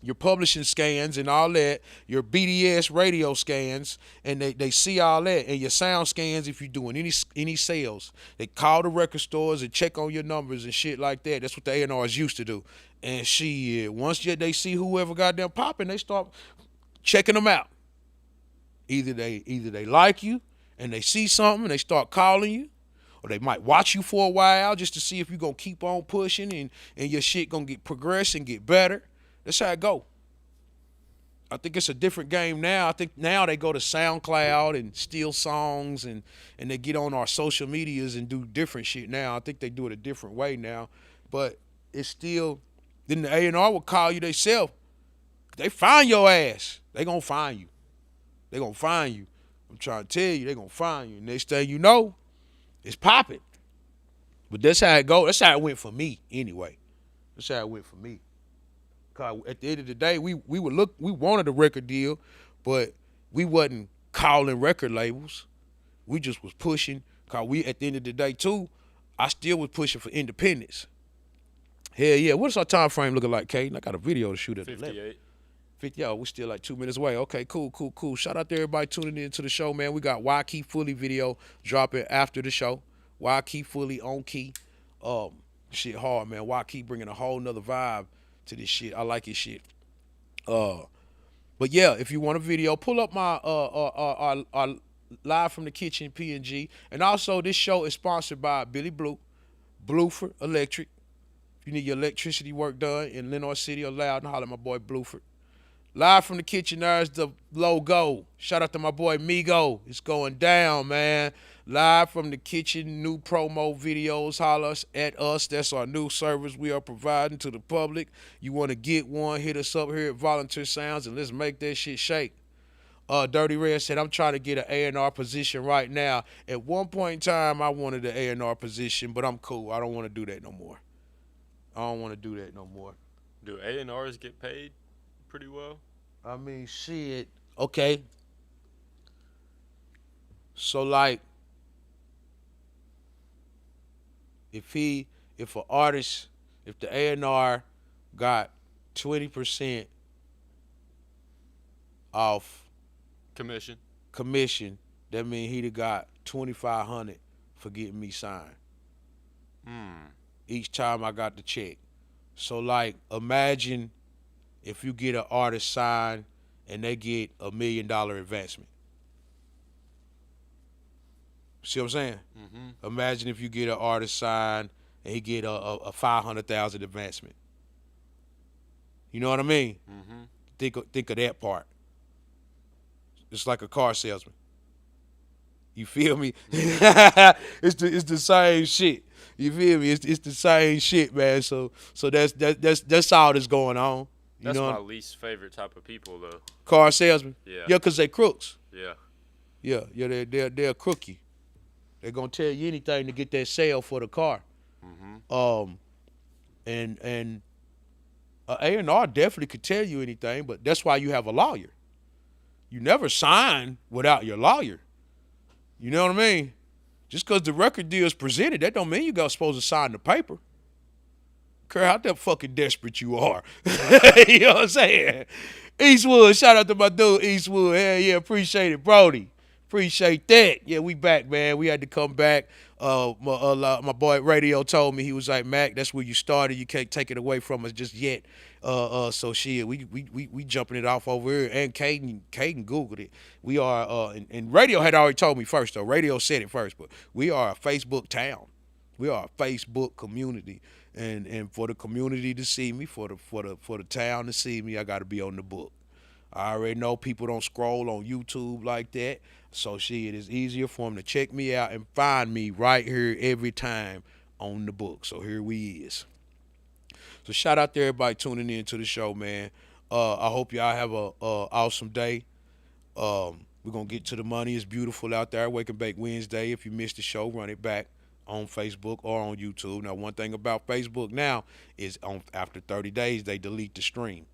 your publishing scans and all that, your BDS radio scans, and they see all that, and your sound scans if you're doing any sales. They call the record stores and check on your numbers and shit like that. That's what the A&Rs used to do. And shit, once they see whoever got them popping, they start checking them out. Either they like you and they see something and they start calling you, or they might watch you for a while just to see if you're going to keep on pushing and your shit going to get progress and get better. That's how it go. I think it's a different game now. I think now they go to SoundCloud and steal songs and they get on our social medias and do different shit now. I think they do it a different way now. But it's still, then the A&R will call you themselves. They find your ass. They gonna find you. They gonna find you. I'm trying to tell you, they gonna find you. Next thing you know, it's popping. But that's how it go. That's how it went for me anyway. That's how it went for me. Cause at the end of the day, we wanted a record deal, but we wasn't calling record labels. We just was pushing. Cause at the end of the day too, I still was pushing for independence. Hell yeah. What's our time frame looking like, Caden? I got a video to shoot at 58. 50. Yo, we still like 2 minutes away. Okay, cool. Shout out to everybody tuning in to the show, man. We got Why Keep Fully video dropping after the show. Why Keep Fully on key. Shit hard, man. Why Keep bringing a whole nother vibe to this shit. I like his shit. But yeah, if you want a video, pull up my our Live from the Kitchen PNG. And also this show is sponsored by Billy Blueford Electric. If you need your electricity work done in Lenoir City or Loudon, holler at my boy Blueford. Live from the Kitchen, there's the logo. Shout out to my boy Migo. It's going down, man. Live from the Kitchen, new promo videos. Holler at us. That's our new service we are providing to the public. You want to get one, hit us up here at Volunteer Sounds, and let's make that shit shake. Dirty Red said, I'm trying to get an A&R position right now. At one point in time, I wanted the A&R position, but I'm cool. I don't want to do that no more. Do A&Rs get paid pretty well? I mean, shit. Okay. So, like, if the A&R got 20% off commission, that means he'd have got $2,500 for getting me signed. Each time I got the check. So, like, imagine if you get an artist signed and they get $1 million advancement. See what I'm saying? Mm-hmm. Imagine if you get an artist signed and he get a $500,000 advancement. You know what I mean? Mm-hmm. Think of that part. It's like a car salesman. You feel me? It's the same shit. You feel me? It's the same shit, man. So that's all that's going on. You That's know? my least favorite type of people, though. Car salesmen. Yeah. Yeah, cause they crooks. Yeah. Yeah, they're crooky. They're gonna tell you anything to get that sale for the car. And A&R definitely could tell you anything, but that's why you have a lawyer. You never sign without your lawyer. You know what I mean? Just because the record deal is presented, that don't mean you got supposed to sign the paper. Care how that fucking desperate you are. You know what I'm saying? Eastwood, shout out to my dude Eastwood. Hell yeah, appreciate it, Brody. Appreciate that. Yeah, we back, man. We had to come back. My boy Radio told me, he was like, Mac, that's where you started. You can't take it away from us just yet. So shit, we jumping it off over here. And Caden Googled it. We are, and Radio had already told me first though. Radio said it first, but we are a Facebook town. We are a Facebook community. And for the community to see me, for the town to see me, I got to be on the book. I already know people don't scroll on YouTube like that, so shit, it's easier for them to check me out and find me right here every time on the book. So here we is. So shout out to everybody tuning in to the show, man. I hope y'all have a awesome day. We're gonna get to the money. It's beautiful out there. Wake and Bake Wednesday. If you missed the show, run it back on Facebook or on YouTube. Now, one thing about Facebook now is after 30 days, they delete the stream.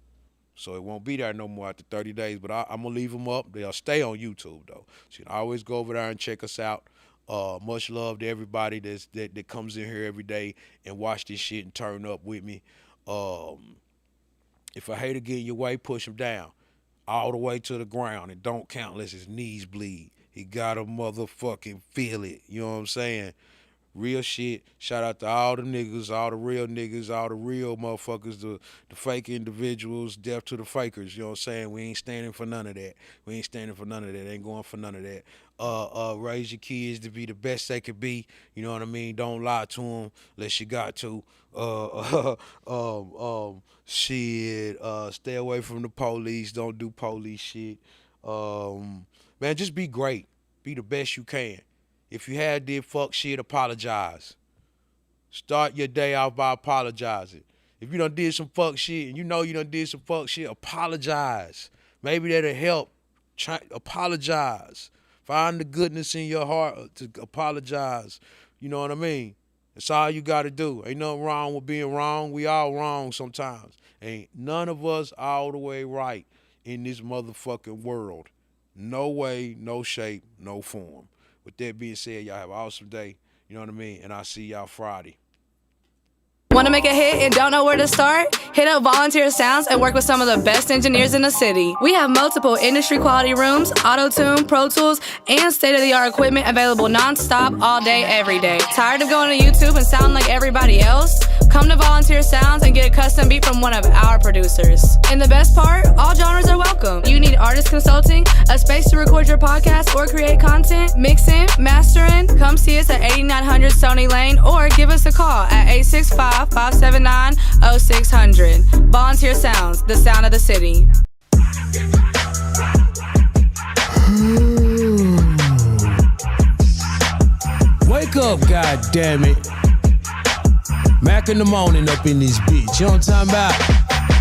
So it won't be there no more after 30 days, but I'm going to leave them up. They'll stay on YouTube, though. So you can always go over there and check us out. Much love to everybody that comes in here every day and watch this shit and turn up with me. If a hater get in your way, push him down all the way to the ground and don't count unless his knees bleed. He got to motherfucking feel it. You know what I'm saying? Real shit. Shout out to all the niggas, all the real niggas, all the real motherfuckers, the fake individuals, death to the fakers. You know what I'm saying? We ain't standing for none of that. We ain't standing for none of that. Ain't going for none of that. Raise your kids to be the best they could be. You know what I mean? Don't lie to them unless you got to. Stay away from the police. Don't do police shit. Man, just be great. Be the best you can. If you did fuck shit, apologize. Start your day off by apologizing. If you done did some fuck shit and you know you done did some fuck shit, apologize. Maybe that'll help. Apologize. Find the goodness in your heart to apologize. You know what I mean? That's all you got to do. Ain't nothing wrong with being wrong. We all wrong sometimes. Ain't none of us all the way right in this motherfucking world. No way, no shape, no form. With that being said, y'all have an awesome day. You know what I mean? And I'll see y'all Friday. Want to make a hit and don't know where to start? Hit up Volunteer Sounds and work with some of the best engineers in the city. We have multiple industry quality rooms, auto-tune, Pro Tools, and state-of-the-art equipment available non-stop all day, every day. Tired of going to YouTube and sounding like everybody else? Come to Volunteer Sounds and get a custom beat from one of our producers. And the best part, all genres are welcome. You need artist consulting, a space to record your podcast or create content, mixing, mastering? Come see us at 8900 Stony Lane or give us a call at 865-579-0600. Volunteer Sounds, the sound of the city. Wake up, goddammit. Mack in the morning up in this bitch. You know what I'm talking about?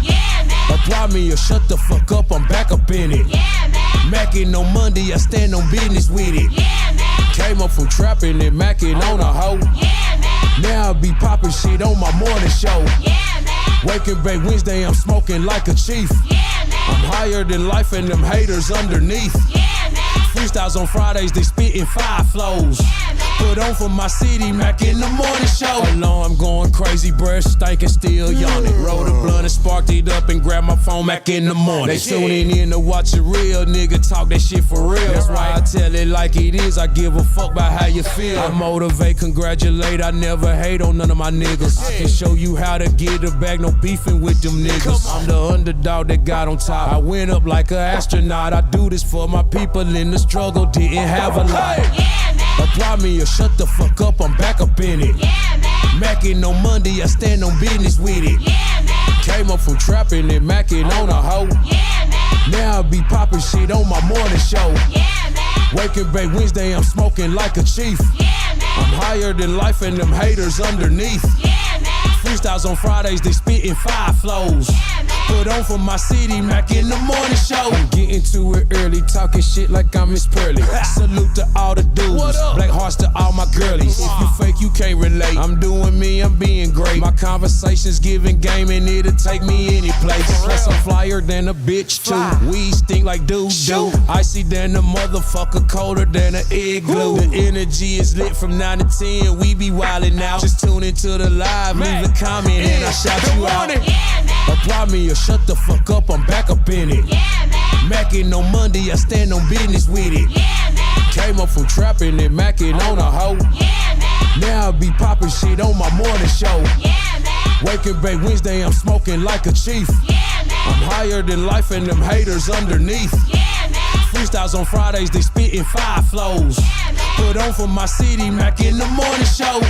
Yeah, man. Apply me or shut the fuck up, I'm back up in it. Yeah, man. Mackin' on Monday, I stand on business with it. Yeah, man. Came up from trapping and mackin' on a hoe. Yeah, man. Now I be poppin' shit on my morning show. Yeah, man. Wake and bake Wednesday, I'm smoking like a chief. Yeah, man. I'm higher than life and them haters underneath. Yeah, man. Freestyles on Fridays, they spittin' 5 flows. Yeah, man. Put on for my city, Mack in the morning show. Alarm going crazy, breath stinking, still yawning. Rolled a blunt and sparked it up and grabbed my phone, Mack in the morning. They tuning in to watch a real nigga talk that shit for real. That's why I tell it like it is, I give a fuck about how you feel. I motivate, congratulate, I never hate on none of my niggas. I can show you how to get it back, no beefing with them niggas. I'm the underdog that got on top. I went up like an astronaut, I do this for my people in the struggle, didn't have a lot. Yeah, man. Apply me or shut the fuck up, I'm back up in it. Yeah, man. Mackin' on Monday, I stand on business with it. Yeah, man. Came up from trapping and mackin' on a hoe. Yeah, man. Now I be poppin' shit on my morning show. Yeah, man. Wake and bake Wednesday, I'm smoking like a chief. Yeah, man. I'm higher than life and them haters underneath. Yeah, Mack. Freestyles on Fridays, they spittin' 5 flows. Put on for my city, Mack in the morning show. I'm getting to it early, talking shit like I'm Miss Pearly. Salute to all the dudes, black hearts to all my girlies. If you fake, you can't relate. I'm doing me, I'm being great. My conversations giving game and it'll take me any place. Plus I'm flyer than a bitch too. Weed stink like doo. Icy than a motherfucker, colder than an igloo. The energy is lit from 9 to 10, we be wildin' now. Just tune into the live, leave a comment and I shout you out. Yeah, Mack. Apply me or shut the fuck up, I'm back up in it. Yeah, Mack. Mackin' on Monday, I stand on business with it. Yeah, Mack. Came up from trapping and mackin' on a hoe. Yeah, Mack. Now I be poppin' shit on my morning show. Yeah, Mack. Waking Bay Wednesday, I'm smoking like a chief. Yeah, Mack. I'm higher than life and them haters underneath. Yeah, Mack. Freestyles on Fridays, they spittin' 5 flows. Yeah, Mack. Put on for my city, Mack in the morning show.